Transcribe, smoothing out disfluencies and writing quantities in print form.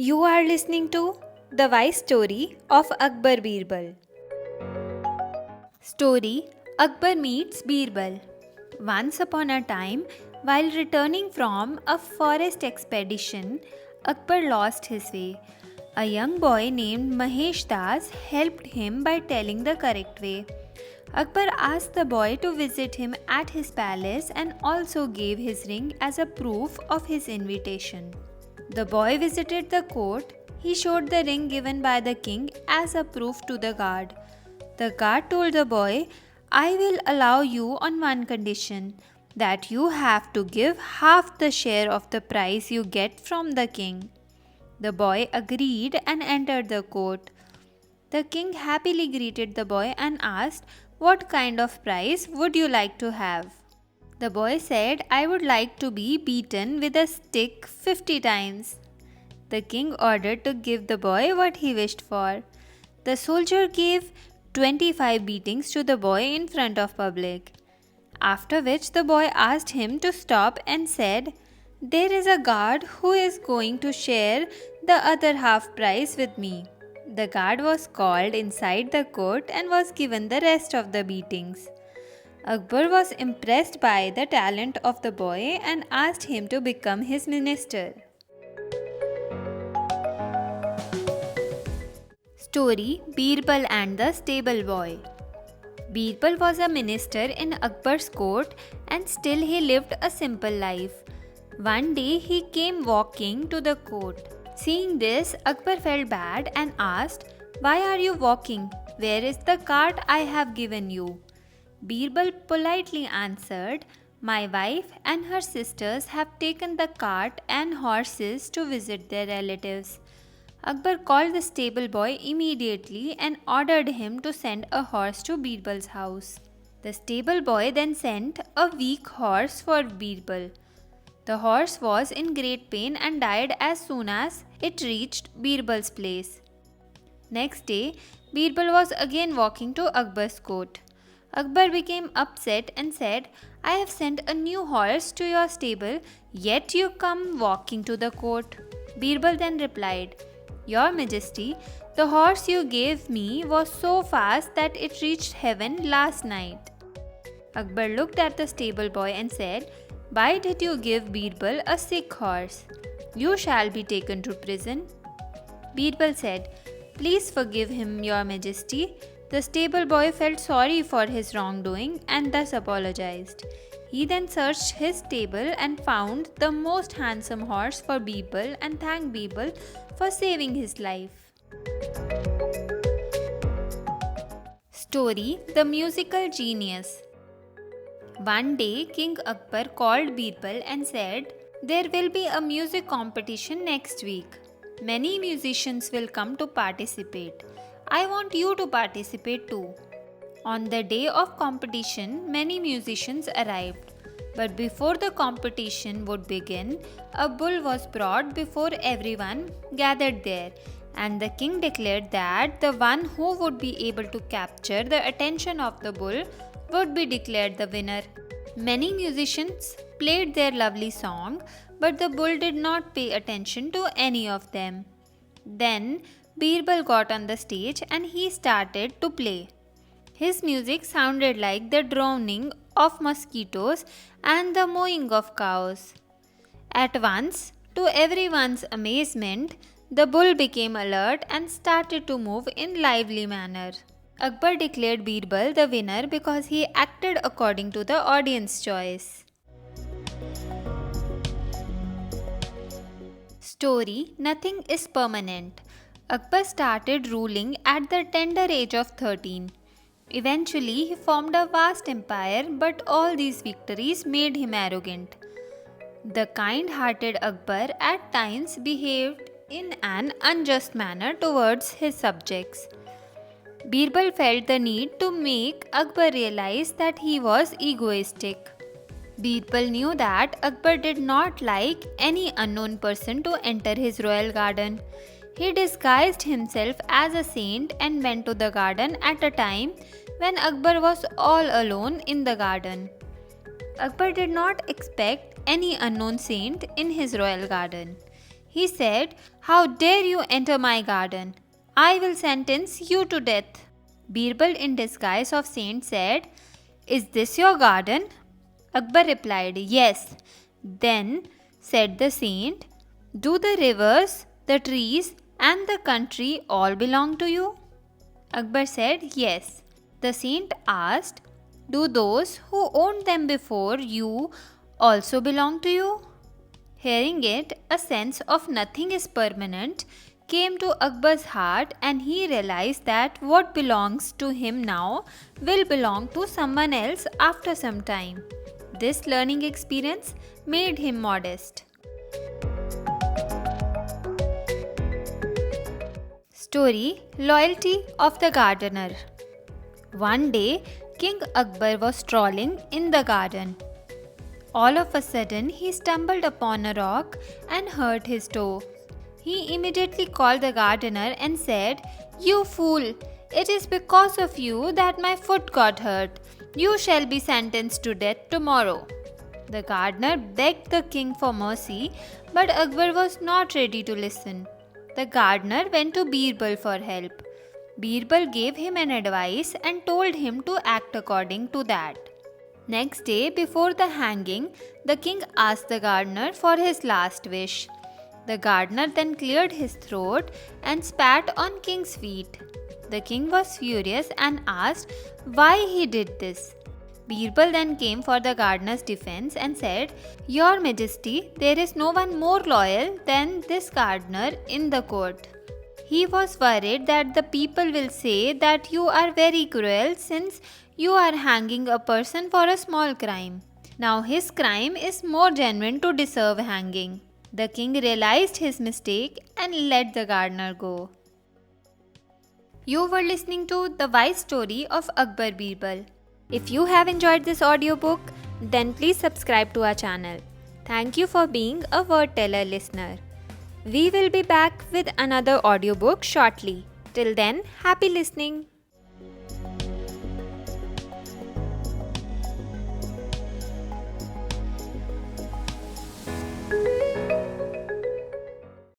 You are listening to The Wise Story of Akbar Birbal. Story Akbar meets Birbal. Once upon a time, while returning from a forest expedition, Akbar lost his way. A young boy named Mahesh Das helped him by telling the correct way. Akbar asked the boy to visit him at his palace and also gave his ring as a proof of his invitation. The boy visited the court. He showed the ring given by the king as a proof to the guard. The guard told the boy, I will allow you on one condition, that you have to give half the share of the prize you get from the king. The boy agreed and entered the court. The king happily greeted the boy and asked, What kind of prize would you like to have? The boy said, I would like to be beaten with a stick 50 times. The king ordered to give the boy what he wished for. The soldier gave 25 beatings to the boy in front of public. After which the boy asked him to stop and said, There is a guard who is going to share the other half prize with me. The guard was called inside the court and was given the rest of the beatings. Akbar was impressed by the talent of the boy and asked him to become his minister. Story Birbal and the Stable Boy. Birbal was a minister in Akbar's court and still he lived a simple life. One day he came walking to the court. Seeing this, Akbar felt bad and asked, Why are you walking? Where is the cart I have given you? Birbal politely answered, My wife and her sisters have taken the cart and horses to visit their relatives. Akbar called the stable boy immediately and ordered him to send a horse to Birbal's house. The stable boy then sent a weak horse for Birbal. The horse was in great pain and died as soon as it reached Birbal's place. Next day, Birbal was again walking to Akbar's court. Akbar became upset and said, I have sent a new horse to your stable, yet you come walking to the court. Birbal then replied, Your Majesty, the horse you gave me was so fast that it reached heaven last night. Akbar looked at the stable boy and said, Why did you give Birbal a sick horse? You shall be taken to prison. Birbal said, Please forgive him, Your Majesty. The stable boy felt sorry for his wrongdoing and thus apologized. He then searched his stable and found the most handsome horse for Birbal and thanked Birbal for saving his life. Story The Musical Genius. One day, King Akbar called Birbal and said, There will be a music competition next week. Many musicians will come to participate. I want you to participate too. On the day of competition, many musicians arrived. But before the competition would begin, a bull was brought before everyone gathered there, and the king declared that the one who would be able to capture the attention of the bull would be declared the winner. Many musicians played their lovely song, but the bull did not pay attention to any of them. Then Birbal got on the stage and he started to play. His music sounded like the droning of mosquitoes and the mooing of cows. At once, to everyone's amazement, the bull became alert and started to move in lively manner. Akbar declared Birbal the winner because he acted according to the audience choice. Story Nothing is Permanent. Akbar started ruling at the tender age of 13. Eventually, he formed a vast empire, but all these victories made him arrogant. The kind-hearted Akbar at times behaved in an unjust manner towards his subjects. Birbal felt the need to make Akbar realize that he was egoistic. Birbal knew that Akbar did not like any unknown person to enter his royal garden. He disguised himself as a saint and went to the garden at a time when Akbar was all alone in the garden. Akbar did not expect any unknown saint in his royal garden. He said, "How dare you enter my garden? I will sentence you to death." Birbal, in disguise of saint, said, "Is this your garden?" Akbar replied, "Yes." "Then," said the saint, "do the rivers, the trees, and the country all belong to you?" Akbar said, "Yes." The saint asked, "Do those who owned them before you also belong to you?" Hearing it, a sense of nothing is permanent came to Akbar's heart, and he realized that what belongs to him now will belong to someone else after some time. This learning experience made him modest. Story: Loyalty of the Gardener. One day, King Akbar was strolling in the garden. All of a sudden, he stumbled upon a rock and hurt his toe. He immediately called the gardener and said, "You fool! It is because of you that my foot got hurt. You shall be sentenced to death tomorrow." The gardener begged the king for mercy, but Akbar was not ready to listen. The gardener went to Birbal for help. Birbal gave him an advice and told him to act according to that. Next day, before the hanging, the king asked the gardener for his last wish. The gardener then cleared his throat and spat on king's feet. The king was furious and asked why he did this. Birbal then came for the gardener's defense and said, "Your Majesty, there is no one more loyal than this gardener in the court." He was worried that the people will say that you are very cruel since you are hanging a person for a small crime. Now his crime is more genuine to deserve hanging. The king realized his mistake and let the gardener go. You were listening to The Wise Story of Akbar Birbal. If you have enjoyed this audiobook, then please subscribe to our channel. Thank you for being a Word Teller listener. We will be back with another audiobook shortly. Till then, happy listening.